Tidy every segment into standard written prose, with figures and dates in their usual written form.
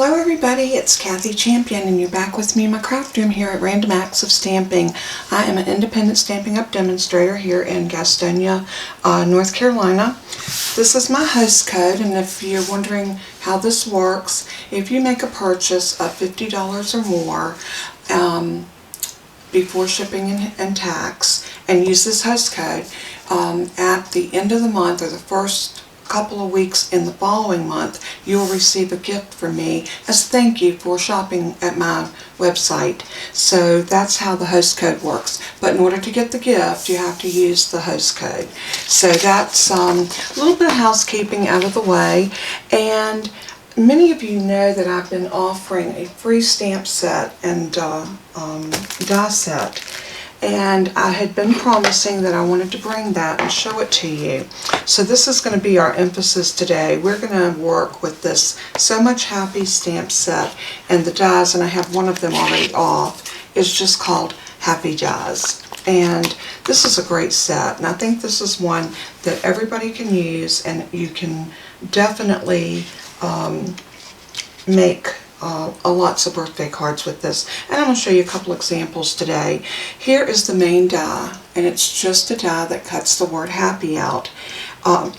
Hello everybody, it's Kathy Champion and you're back with me in my craft room here at Random Acts of Stamping. I am an independent Stampin' Up demonstrator here in Gastonia, North Carolina. This is my host code, and if you're wondering how this works, if you make a purchase of $50 or more before shipping and tax and use this host code, at the end of the month or the first couple of weeks in the following month, you'll receive a gift from me as thank you for shopping at my website. So that's how the host code works. But in order to get the gift, you have to use the host code. So that's a little bit of housekeeping out of the way. And many of you know that I've been offering a free stamp set and die set. And I had been promising that I wanted to bring that and show it to you. So this is going to be our emphasis today. We're going to work with this So Much Happy stamp set, and the dies, and I have one of them already off, is just called Happy Dies. And this is a great set, and I think this is one that everybody can use, and you can definitely make lots of birthday cards with this. And I'm going to show you a couple examples today. Here is the main die, and it's just a die that cuts the word happy out.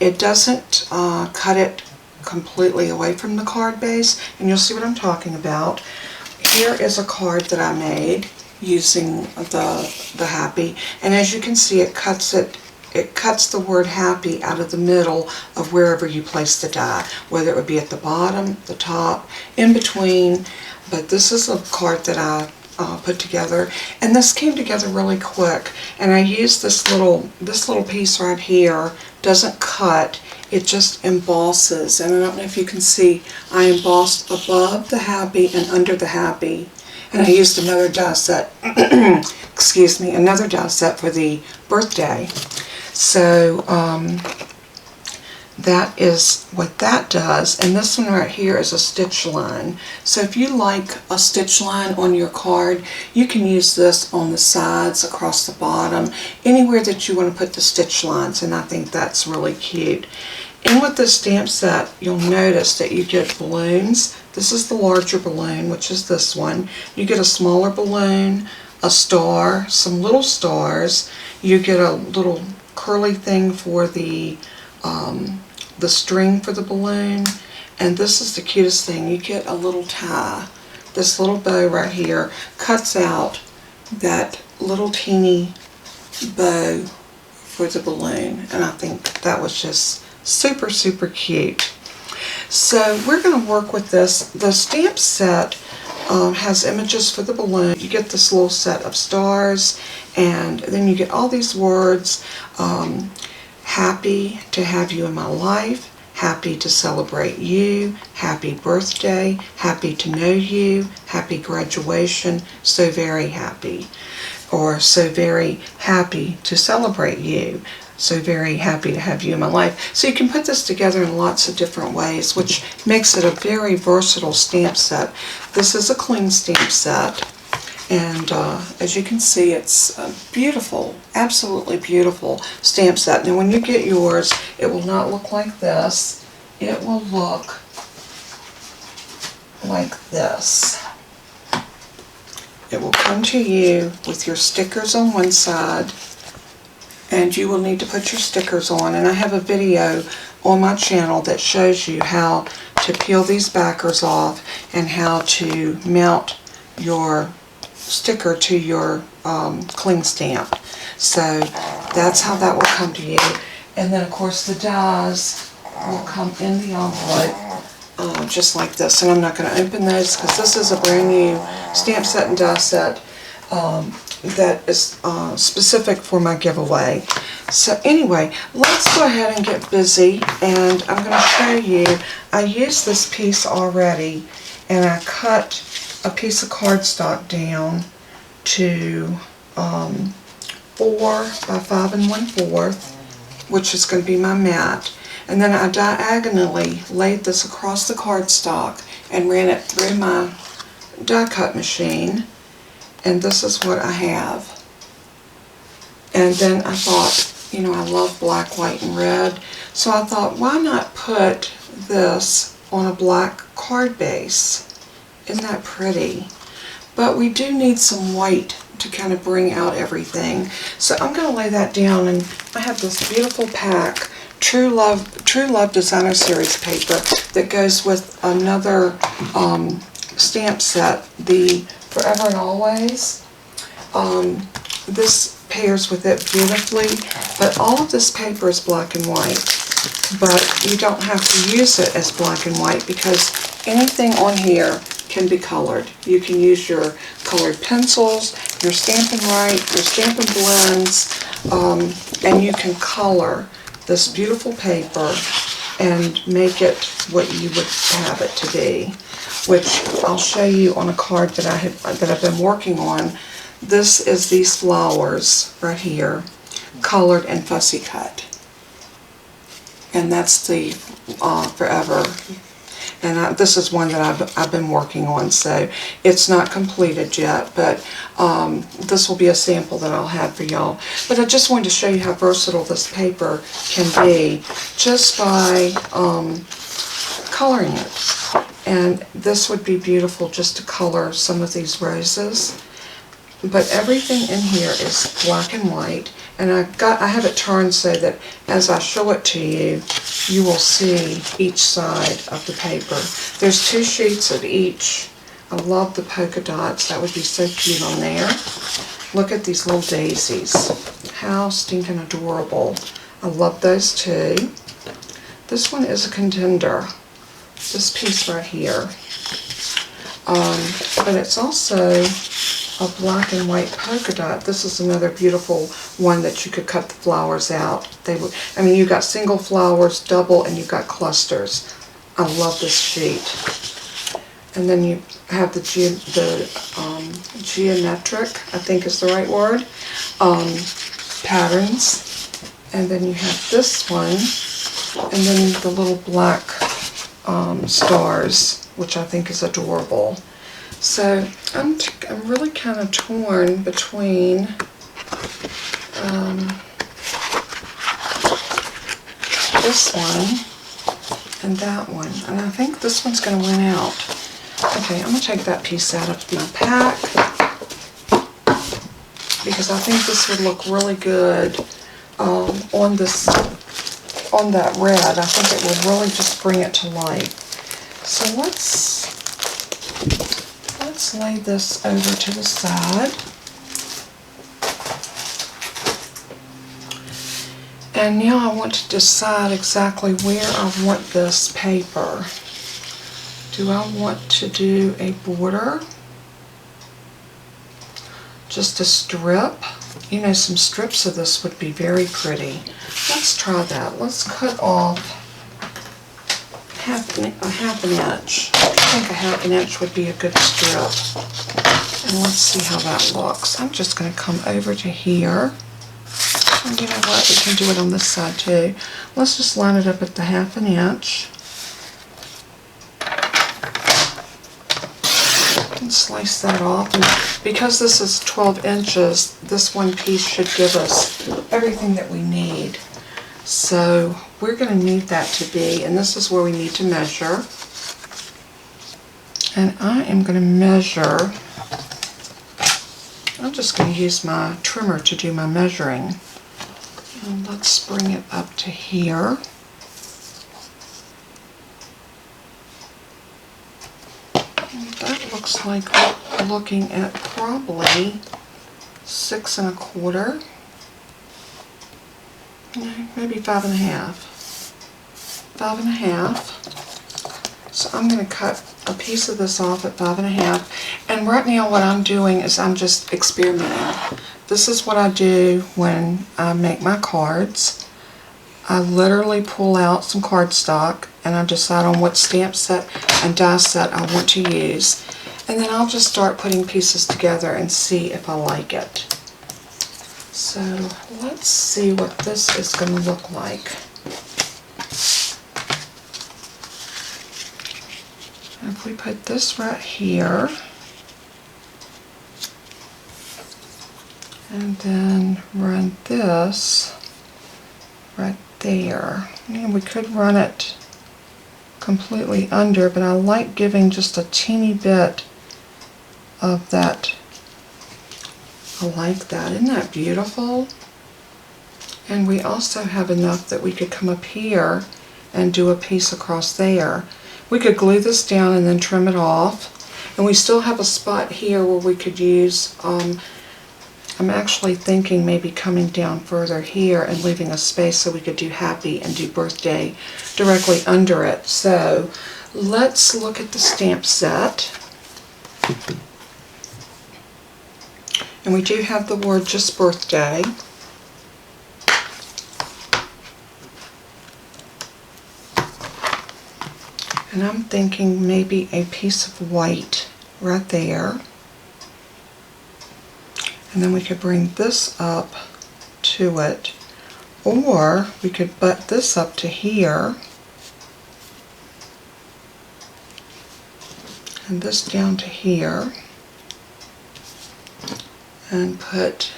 It doesn't cut it completely away from the card base, and you'll see what I'm talking about. Here is a card that I made using the happy, and as you can see, it cuts the word happy out of the middle of wherever you place the die, whether it would be at the bottom, the top, in between. But this is a card that I put together, and this came together really quick, and I used this little piece right here. Doesn't cut, it just embosses, and I don't know if you can see, I embossed above the happy and under the happy. And I used another die set, excuse me, another die set for the birthday. So that is what that does. And this one right here is a stitch line. So if you like a stitch line on your card, you can use this on the sides, across the bottom, anywhere that you want to put the stitch lines, and I think that's really cute. And with this stamp set, you'll notice that you get balloons. This is the larger balloon, which is this one. You get a smaller balloon, a star, some little stars. You get a little curly thing for the string for the balloon. And this is the cutest thing. You get a little tie. This little bow right here cuts out that little teeny bow for the balloon. And I think that was just super, super cute. So we're going to work with this. The stamp set has images for the balloon. You get this little set of stars, and then you get all these words. Happy to have you in my life, happy to celebrate you, happy birthday, happy to know you, happy graduation, so very happy, or so very happy to celebrate you. So very happy to have you in my life. So you can put this together in lots of different ways, which makes it a very versatile stamp set. This is a cling stamp set, and as you can see, it's a beautiful, absolutely beautiful stamp set. Now when you get yours, it will not look like this. It will look like this. It will come to you with your stickers on one side, and you will need to put your stickers on. And I have a video on my channel that shows you how to peel these backers off and how to mount your sticker to your cling stamp. So that's how that will come to you. And then of course the dies will come in the envelope just like this. And I'm not going to open those because this is a brand new stamp set and die set that is specific for my giveaway. So anyway, let's go ahead and get busy, and I'm going to show you. I used this piece already, and I cut a piece of cardstock down to 4 by 5 1/4, which is going to be my mat. And then I diagonally laid this across the cardstock and ran it through my die cut machine. And this is what I have. And then I thought, you know, I love black, white, and red. So I thought, why not put this on a black card base? Isn't that pretty? But we do need some white to kind of bring out everything. So I'm going to lay that down, and I have this beautiful pack, True Love Designer Series paper that goes with another stamp set, the Forever and Always. This pairs with it beautifully, but all of this paper is black and white. But you don't have to use it as black and white because anything on here can be colored. You can use your colored pencils, your Stampin' Right, your Stampin' Blends, and you can color this beautiful paper and make it what you would have it to be, which I'll show you on a card that I've been working on. This is these flowers right here, colored and fussy cut. And that's the Forever. And this is one that I've been working on, so it's not completed yet, but this will be a sample that I'll have for y'all. But I just wanted to show you how versatile this paper can be just by coloring it. And this would be beautiful just to color some of these roses. But everything in here is black and white, and I have it turned so that as I show it to you, you will see each side of the paper. There's 2 sheets of each. I love the polka dots. That would be so cute on there. Look at these little daisies. How stinking adorable. I love those too. This one is a contender. This piece right here. But it's also a black and white polka dot. This is another beautiful one that you could cut the flowers out. I mean, you got single flowers, double, and you've got clusters. I love this sheet. And then you have the geometric, I think is the right word, patterns. And then you have this one, and then the little black stars, which I think is adorable. So I'm really kind of torn between this one and that one, and I think this one's going to win out. Okay, I'm going to take that piece out of my pack because I think this would look really good on that red. I think it will really just bring it to life. So let's lay this over to the side. And now I want to decide exactly where I want this paper. Do I want to do a border? Just a strip? You know, some strips of this would be very pretty. Let's try that. Let's cut off a half an inch. I think a half an inch would be a good strip. And let's see how that looks. I'm just going to come over to here. And you know what? We can do it on this side too. Let's just line it up at the half an inch. And slice that off. And because this is 12 inches, this one piece should give us everything that we need. So we're going to need that to be, and this is where we need to measure. And I am going to measure, I'm just going to use my trimmer to do my measuring. And let's bring it up to here. And that looks like we're looking at probably 6 1/4. No, maybe 5 1/2. 5 1/2. So I'm going to cut a piece of this off at 5 1/2. And right now what I'm doing is I'm just experimenting. This is what I do when I make my cards. I literally pull out some cardstock and I decide on what stamp set and die set I want to use. And then I'll just start putting pieces together and see if I like it. So let's see what this is going to look like. If we put this right here, and then run this right there, and we could run it completely under, but I like giving just a teeny bit of that. I like that. Isn't that beautiful? And we also have enough that we could come up here and do a piece across there. We could glue this down and then trim it off. And we still have a spot here where we could use, I'm actually thinking maybe coming down further here and leaving a space so we could do happy and do birthday directly under it. So let's look at the stamp set. And we do have the word just birthday. And I'm thinking maybe a piece of white right there. And then we could bring this up to it. Or we could butt this up to here. And this down to here. And put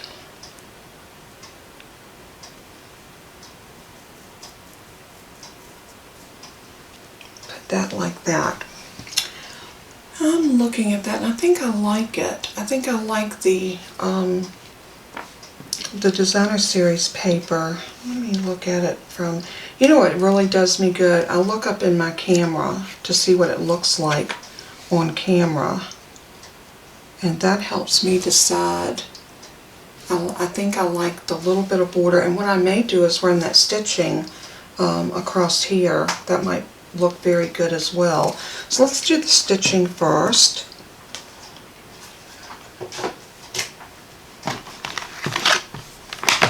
that like that. I'm looking at that and I think I like it. I think I like the designer series paper. Let me look at it from, you know what really does me good? I look up in my camera to see what it looks like on camera, and that helps me decide. I think I like the little bit of border, and what I may do is run that stitching across here. That might look very good as well. So let's do the stitching first.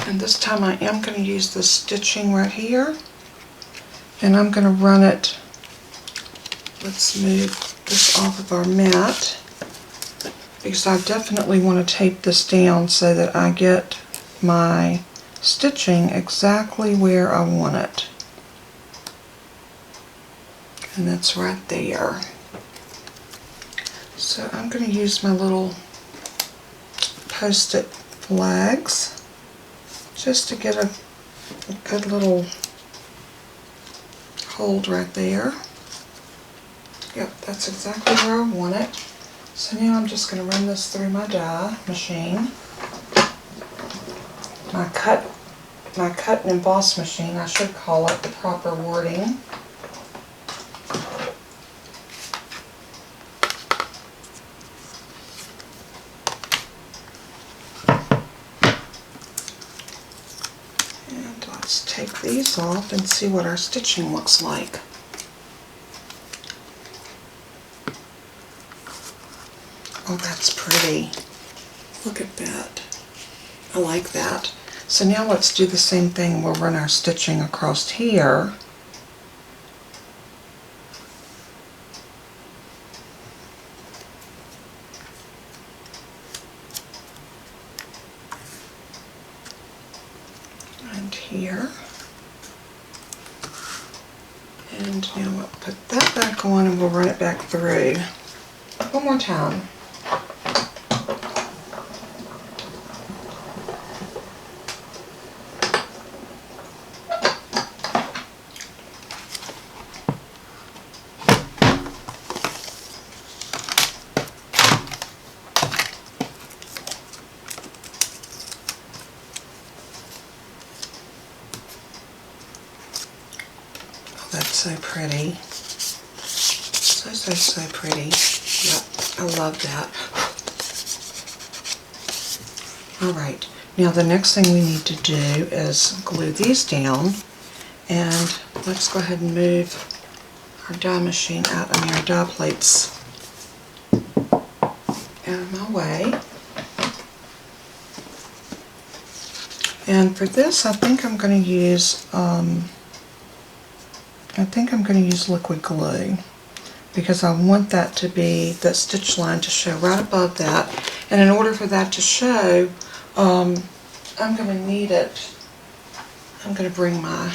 And this time I am going to use the stitching right here, and I'm going to run it. Let's move this off of our mat, because I definitely want to tape this down so that I get my stitching exactly where I want it. And that's right there. So I'm going to use my little post-it flags just to get a good little hold right there. Yep, that's exactly where I want it. So now I'm just going to run this through my die machine. My cut and emboss machine, I should call it the proper wording. And let's take these off and see what our stitching looks like. Oh, that's pretty. Look at that. I like that. So now let's do the same thing. We'll run our stitching across here. And here. And now we'll put that back on and we'll run it back through. One more time. That's so pretty. So pretty. Yep, I love that. Alright, now the next thing we need to do is glue these down, and let's go ahead and move our die machine out, our die plates out of my way. And for this, I think I'm going to use liquid glue, because I want that to be, that stitch line to show right above that. And in order for that to show, I'm going to need it. I'm going to bring my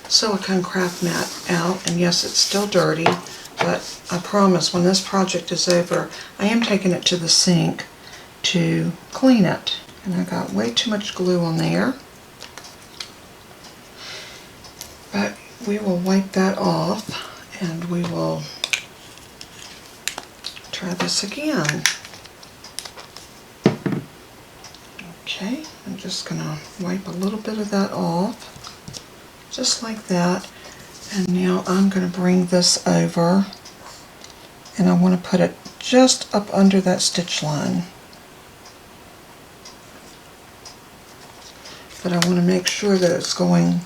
silicone craft mat out, and yes, it's still dirty, but I promise when this project is over, I am taking it to the sink to clean it. And I got way too much glue on there, but we will wipe that off. And we will try this again. Okay, I'm just going to wipe a little bit of that off, just like that. And now I'm going to bring this over, and I want to put it just up under that stitch line. But I want to make sure that it's going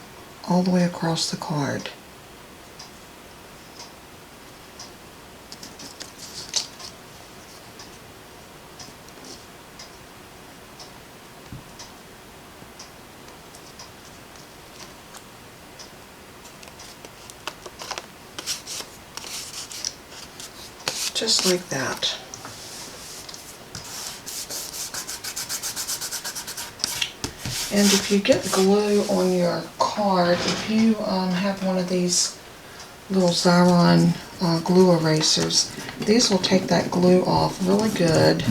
all the way across the card. Just like that. And if you get glue on your card, if you have one of these little Xyron glue erasers, these will take that glue off really good.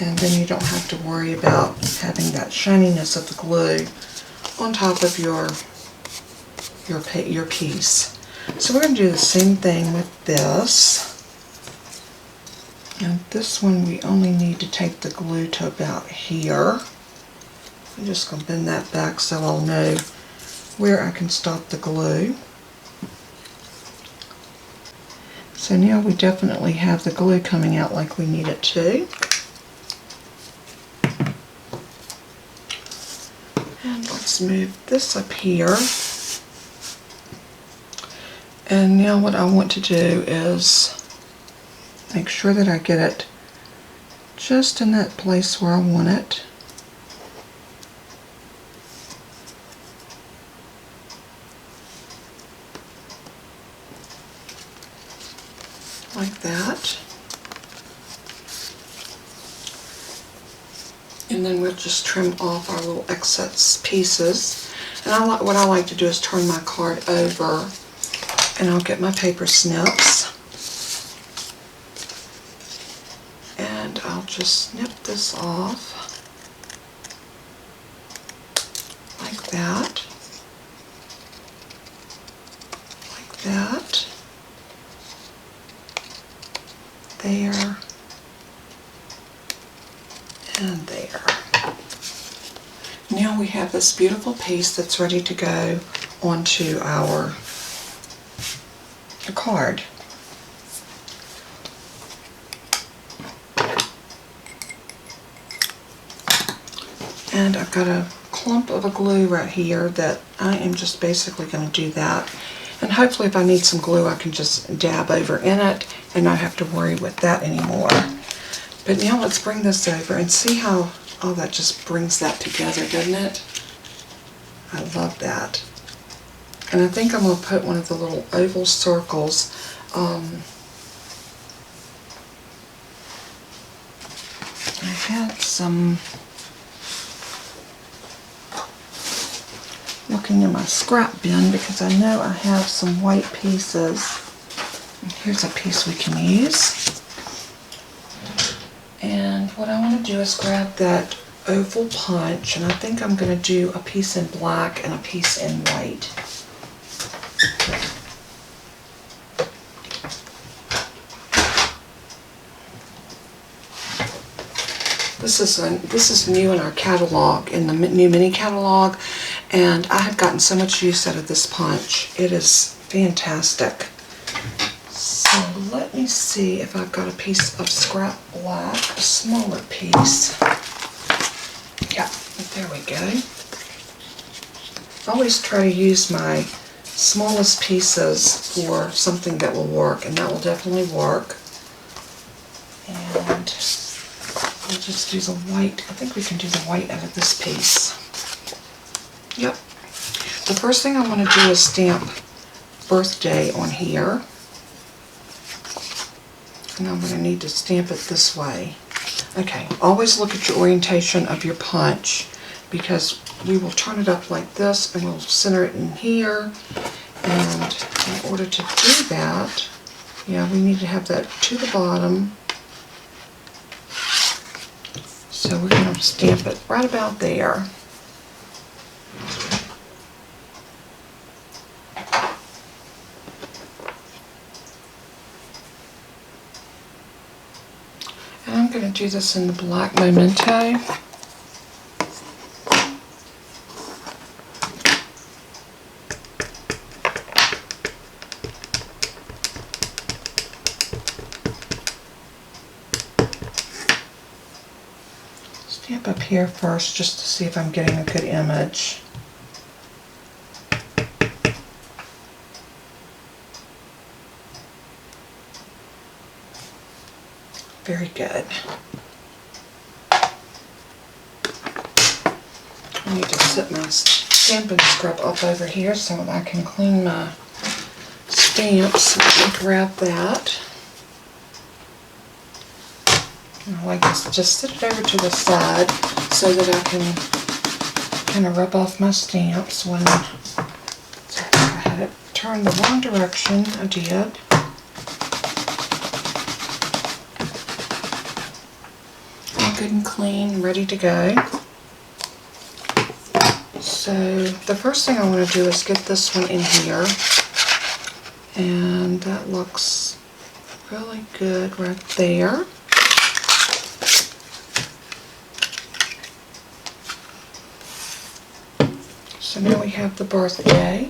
And then you don't have to worry about having that shininess of the glue on top of your piece. So we're going to do the same thing with this. And this one we only need to take the glue to about here. I'm just going to bend that back so I'll know where I can stop the glue. So now we definitely have the glue coming out like we need it to. And let's move this up here. And now what I want to do is make sure that I get it just in that place where I want it. Like that. And then we'll just trim off our little excess pieces. And what I like to do is turn my card over, and I'll get my paper snips, and I'll just snip this off like that, like that, there, and there. Now we have this beautiful piece that's ready to go onto our card. And I've got a clump of a glue right here that I am just basically going to do that. And hopefully if I need some glue I can just dab over in it and not have to worry with that anymore. But now let's bring this over and see how, oh, that just brings that together, doesn't it? I love that. And I think I'm going to put one of the little oval circles. I had some, looking in my scrap bin because I know I have some white pieces. And here's a piece we can use. And what I want to do is grab that oval punch, and I think I'm going to do a piece in black and a piece in white. This is new in our catalog, in the new mini catalog, and I have gotten so much use out of this punch. It is fantastic. So let me see if I've got a piece of scrap black, a smaller piece. Yeah, there we go. I always try to use my smallest pieces for something that will work, and that will definitely work. And we'll just do the white. I think we can do the white out of this piece. Yep. The first thing I want to do is stamp birthday on here. And I'm going to need to stamp it this way. Okay, always look at your orientation of your punch, because we will turn it up like this and we'll center it in here. And in order to do that, yeah, we need to have that to the bottom. So we're going to stamp it right about there. going to do this in the black Momento. Stamp up here first just to see if I'm getting a good image. Very good. I need to set my Stampin' Scrub up over here so that I can clean my stamps. Let me grab that. I like to just sit it over to the side so that I can kind of rub off my stamps when I had it turned the wrong direction. I did. Good and clean, ready to go. So the first thing I want to do is get this one in here, and that looks really good right there. So now we have the birthday,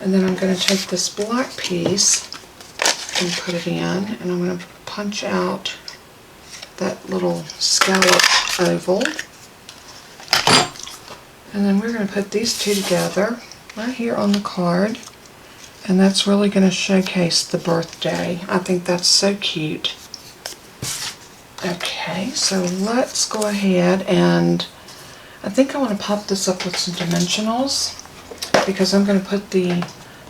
and then I'm going to take this black piece and put it in, and I'm going to punch out that little scallop oval, and then we're going to put these two together right here on the card, and that's really going to showcase the birthday. I think that's so cute. Okay, so let's go ahead, and I think I want to pop this up with some dimensionals because I'm going to put the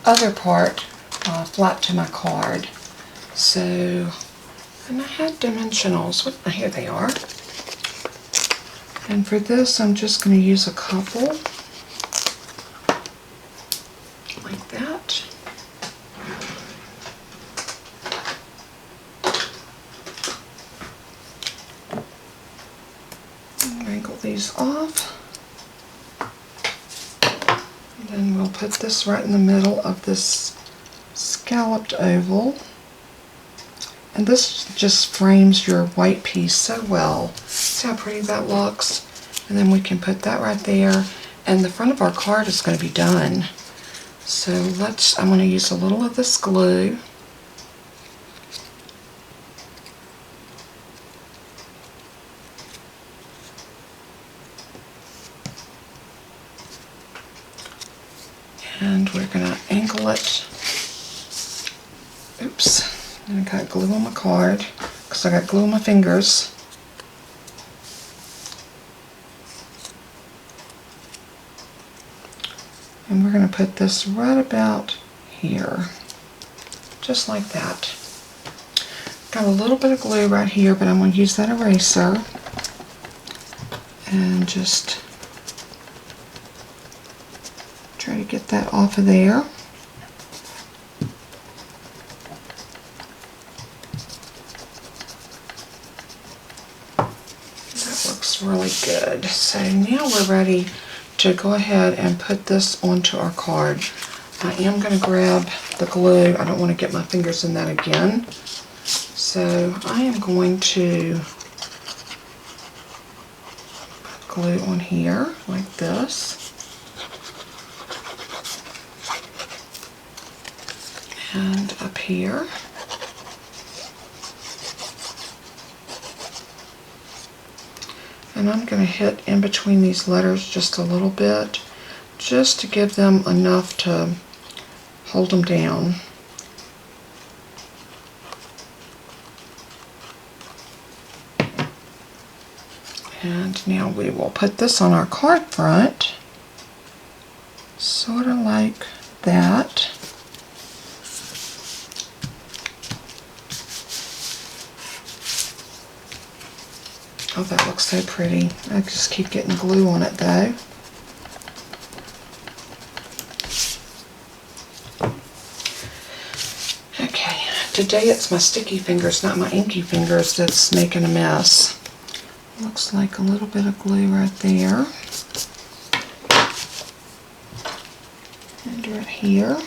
other part flat to my card. So, and I had dimensionals. Here they are. And for this, I'm just going to use a couple, like that. Wrinkle these off. And then we'll put this right in the middle of this scalloped oval. And this just frames your white piece so well. See how pretty that looks? And then we can put that right there, and the front of our card is going to be done. So I'm going to use a little of this glue. And we're going to angle it. Oops. And I got glue on my card because I got glue on my fingers. And we're going to put this right about here, just like that. Got a little bit of glue right here, but I'm going to use that eraser and just try to get that off of there. Really good. So now we're ready to go ahead and put this onto our card. I am going to grab the glue. I don't want to get my fingers in that again. So I am going to put glue on here like this. And up here. And I'm going to hit in between these letters just a little bit, just to give them enough to hold them down. And now we will put this on our card front, sort of like that. Oh, that looks so pretty. I just keep getting glue on it though. Okay, today it's my sticky fingers, not my inky fingers, that's making a mess. Looks like a little bit of glue right there. And right here.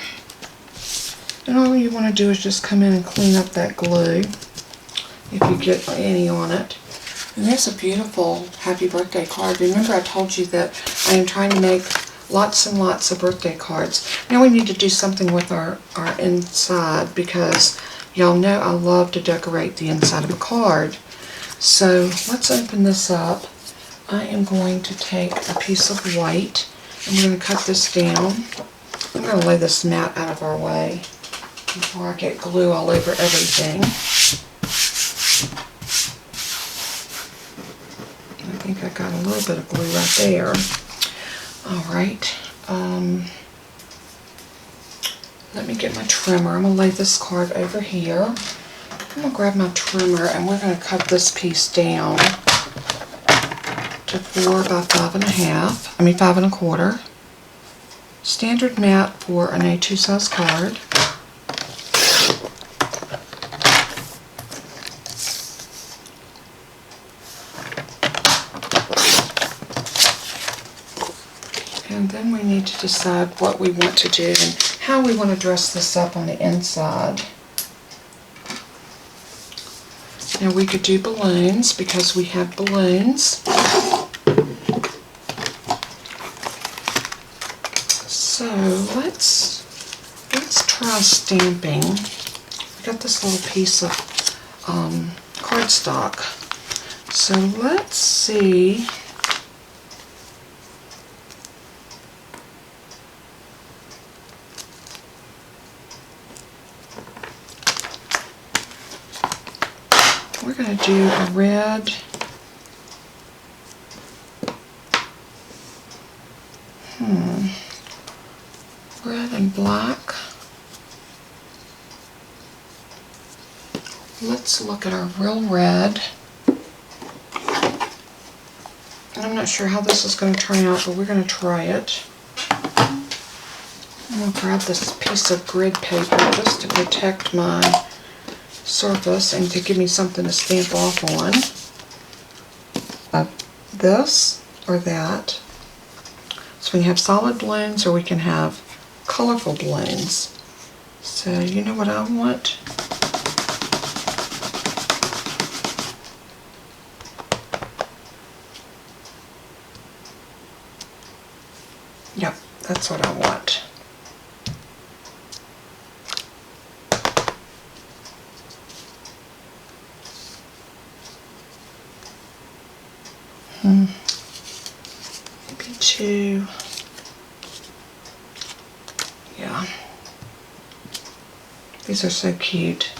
And all you want to do is just come in and clean up that glue if you get any on it. And there's a beautiful happy birthday card. Remember I told you that I am trying to make lots and lots of birthday cards. Now we need to do something with our inside, because y'all know I love to decorate the inside of a card. So let's open this up. I am going to take a piece of white and we're going to cut this down. I'm going to lay this mat out of our way before I get glue all over everything. I think I got a little bit of glue right there. Alright, let me get my trimmer. I'm going to lay this card over here. I'm going to grab my trimmer and we're going to cut this piece down to 4 by 5 1/4. Standard mat for an A2 size card. And then we need to decide what we want to do and how we want to dress this up on the inside. Now we could do balloons because we have balloons. So let's try stamping. I got this little piece of cardstock. So let's see. We're going to do a red. Red and black. Let's look at our real red. And I'm not sure how this is going to turn out, but we're going to try it. I'm going to grab this piece of grid paper just to protect my surface and to give me something to stamp off on. This or that. So we can have solid balloons or we can have colorful balloons. So you know what I want? Yep, that's what I want. Maybe 2. Yeah. These are so cute.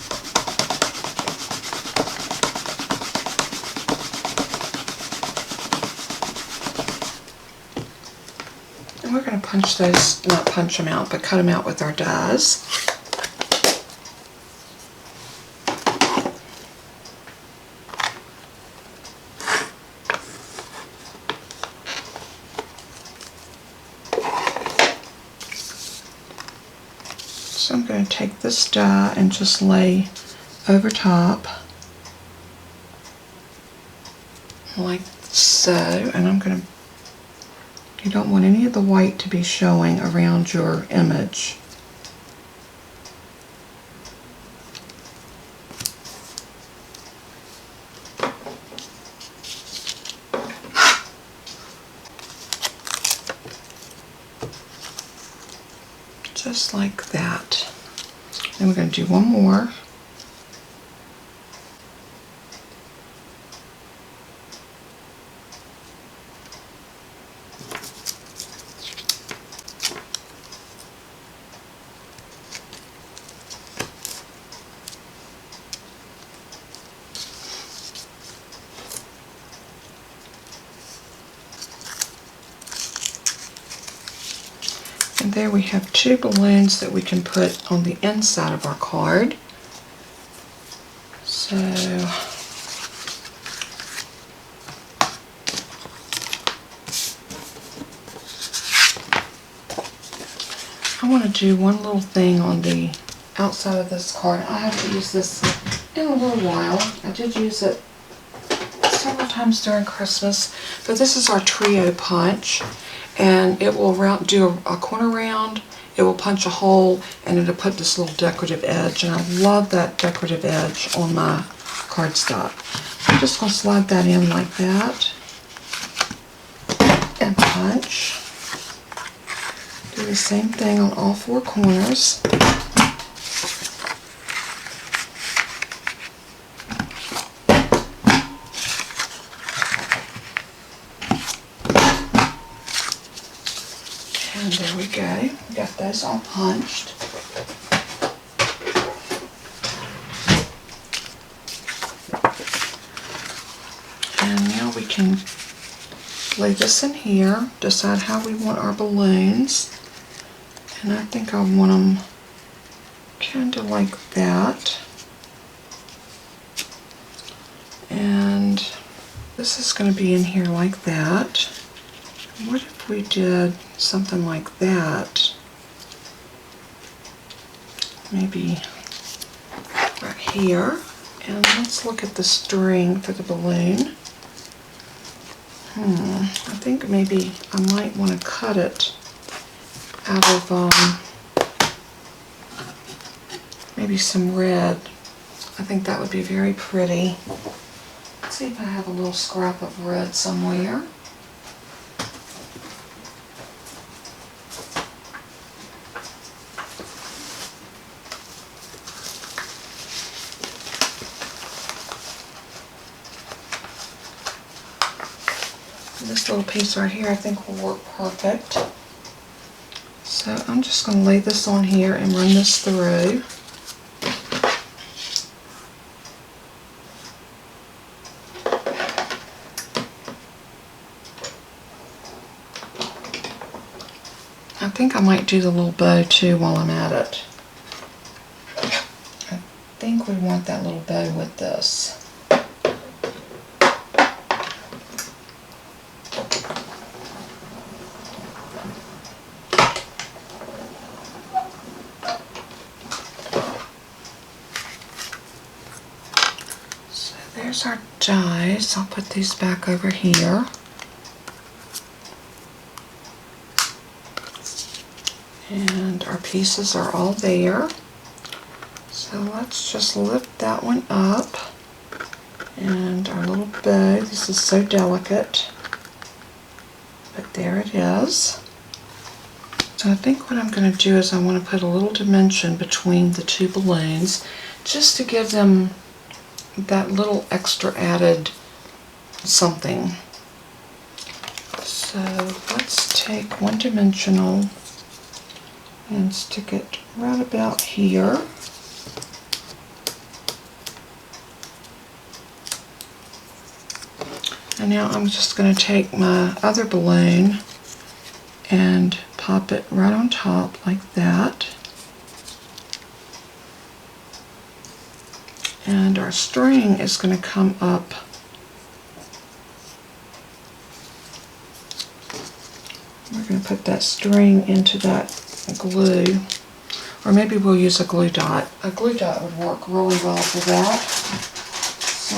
And we're going to punch those, not punch them out, but cut them out with our dies. So I'm going to take this die and just lay over top like so, and I'm going to, you don't want any of the white to be showing around your image. Just like that. Then we're going to do one more. And there we have 2 balloons that we can put on the inside of our card. So I want to do one little thing on the outside of this card. I have to use this in a little while. I did use it several times during Christmas, but this is our trio punch. And it will do a corner round, it will punch a hole, and it'll put this little decorative edge. And I love that decorative edge on my cardstock. I'm just going to slide that in like that and punch. Do the same thing on all 4 corners. And there we go. Got those all punched. And now we can lay this in here, decide how we want our balloons. And I think I want them kind of like that. And this is going to be in here like that. What if we did something like that? Maybe right here. And let's look at the string for the balloon. I think maybe I might want to cut it out of maybe some red. I think that would be very pretty. Let's see if I have a little scrap of red somewhere. This little piece right here I think will work perfect. So I'm just going to lay this on here and run this through. I think I might do the little bow too while I'm at it. I think we want that little bow with this. There's our dies. I'll put these back over here. And our pieces are all there. So let's just lift that one up. And our little bow, this is so delicate, but there it is. So I think what I'm going to do is I want to put a little dimension between the 2 balloons just to give them that little extra added something. So let's take 1 dimensional and stick it right about here. And now I'm just going to take my other balloon and pop it right on top like that. And our string is going to come up we're going to put that string into that glue, or maybe we'll use a glue dot. A glue dot would work really well for that. So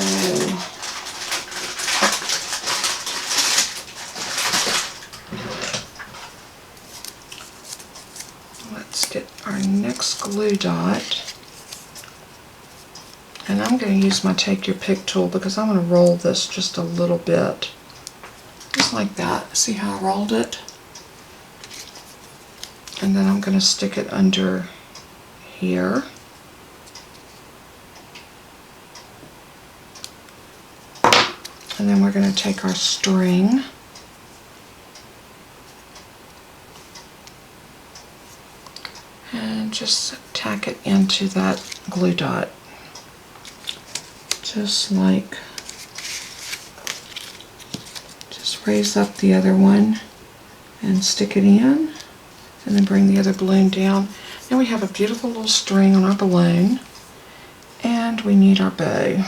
let's get our next glue dot. And I'm going to use my Take Your Pick tool because I'm going to roll this just a little bit. Just like that. See how I rolled it? And then I'm going to stick it under here. And then we're going to take our string and just tack it into that glue dot. Just like, just raise up the other one and stick it in, and then bring the other balloon down. Now we have a beautiful little string on our balloon, and we need our bow.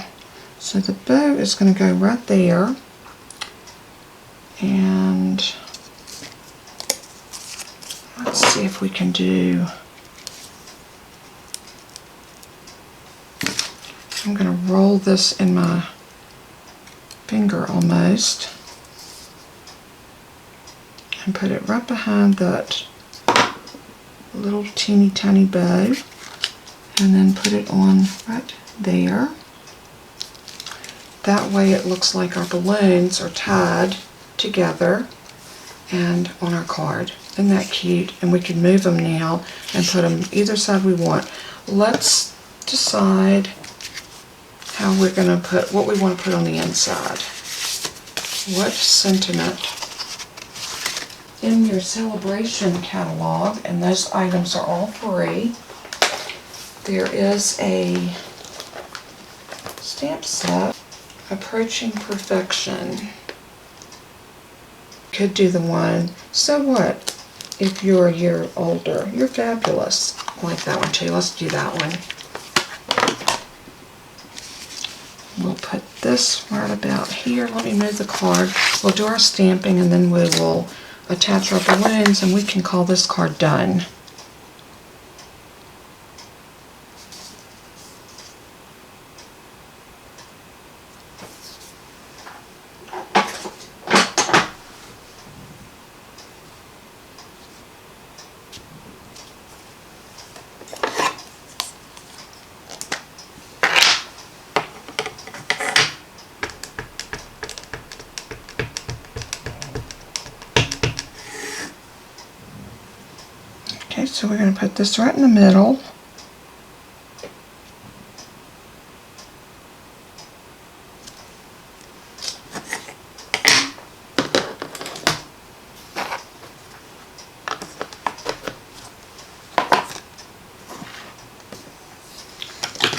So the bow is going to go right there, and let's see if we can do, I'm going to roll this in my finger almost and put it right behind that little teeny tiny bow, and then put it on right there. That way it looks like our balloons are tied together and on our card. Isn't that cute? And we can move them now and put them either side we want. Let's decide how we're going to put, what we want to put on the inside. What sentiment in your celebration catalog, and those items are all free, there is a stamp set, Approaching Perfection. Could do the one, so what if you're a year older? You're fabulous. I like that one too. Let's do that one. We'll put this right about here. Let me move the card. We'll do our stamping and then we will attach our balloons and we can call this card done. Okay, so we're going to put this right in the middle.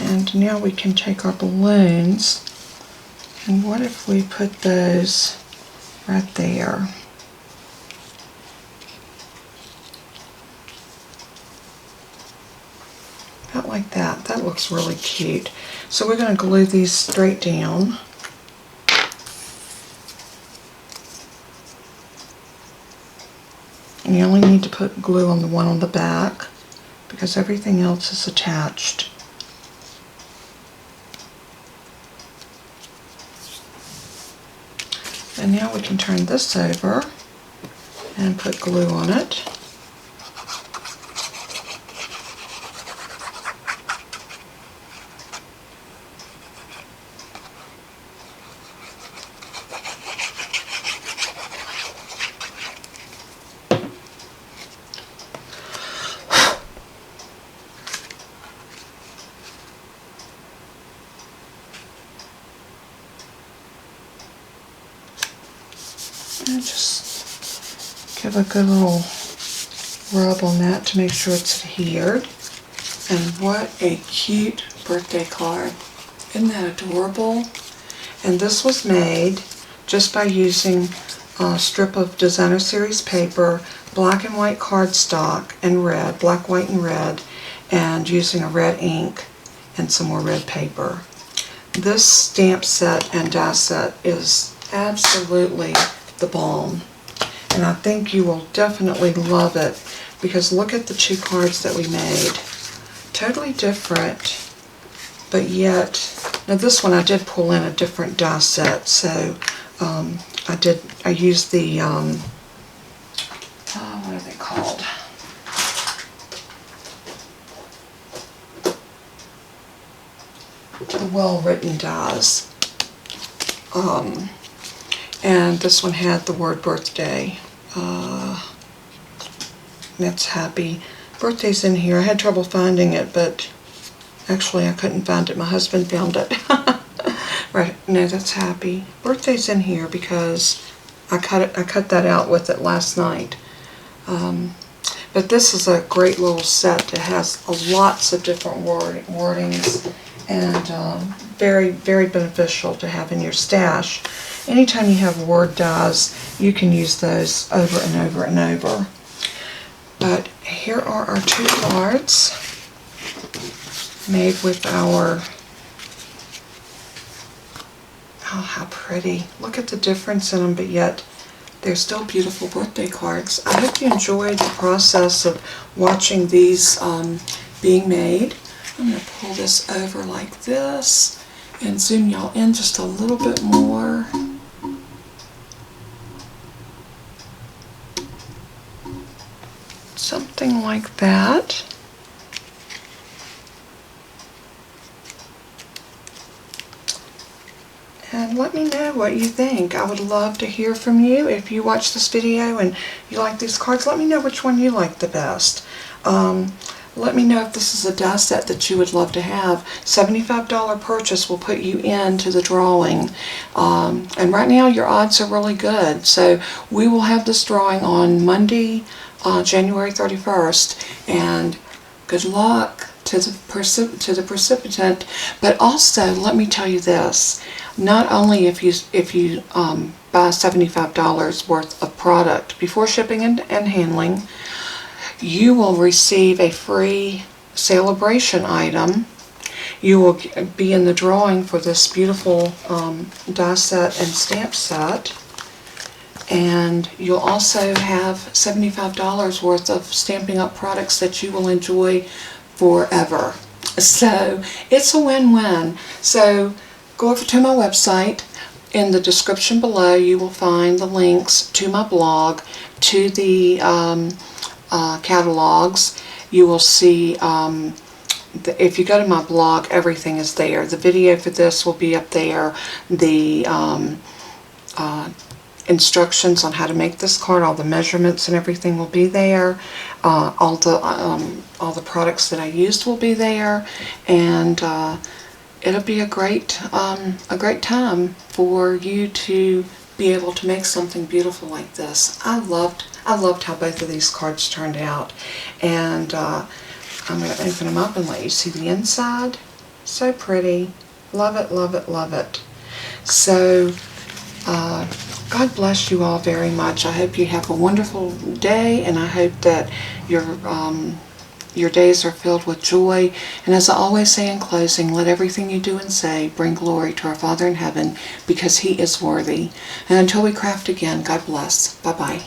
And now we can take our balloons, and what if we put those right there? About like that. That looks really cute. So we're going to glue these straight down. And you only need to put glue on the one on the back because everything else is attached. And now we can turn this over and put glue on it. And just give a good little rub on that to make sure it's adhered. And what a cute birthday card. Isn't that adorable? And this was made just by using a strip of Designer Series paper, black and white cardstock, and red, black, white, and red, and using a red ink and some more red paper. This stamp set and die set is absolutely the bomb, and I think you will definitely love it because look at the two cards that we made. Totally different, but yet, now this one I did pull in a different die set, so I used the, what are they called? The well-written dies. And this one had the word birthday. That's happy. Birthday's in here. I had trouble finding it, but actually I couldn't find it. My husband found it. Right, no, that's happy. Birthday's in here because I cut that out with it last night. But this is a great little set that has lots of different wordings and very, very beneficial to have in your stash. Anytime you have word dies, you can use those over and over and over. But here are our two cards made with our, oh, how pretty. Look at the difference in them, but yet they're still beautiful birthday cards. I hope you enjoyed the process of watching these being made. I'm going to pull this over like this and zoom y'all in just a little bit more. Something like that. and let me know what you think. I would love to hear from you. If you watch this video and you like these cards, let me know which one you like the best. Let me know if this is a die set that you would love to have. $75 purchase will put you into the drawing. And right now your odds are really good. So we will have this drawing on Monday, January 31st. And good luck to the recipient. But also, let me tell you this. Not only if you buy $75 worth of product before shipping and handling, you will receive a free celebration item. You will be in the drawing for this beautiful die set and stamp set. And you'll also have $75 worth of Stampin' Up products that you will enjoy forever. So it's a win-win. So go over to my website. In the description below you will find the links to my blog, to the catalogs. You will see, if you go to my blog, everything is there. The video for this will be up there. The instructions on how to make this card, all the measurements and everything will be there. All the products that I used will be there, and it'll be a great time for you to be able to make something beautiful like this. I loved how both of these cards turned out, and I'm going to open them up and let you see the inside. So pretty. Love it, love it, love it. So God bless you all very much. I hope you have a wonderful day, and I hope that your days are filled with joy. And as I always say in closing, let everything you do and say bring glory to our Father in heaven, because He is worthy. And until we craft again, God bless. Bye-bye.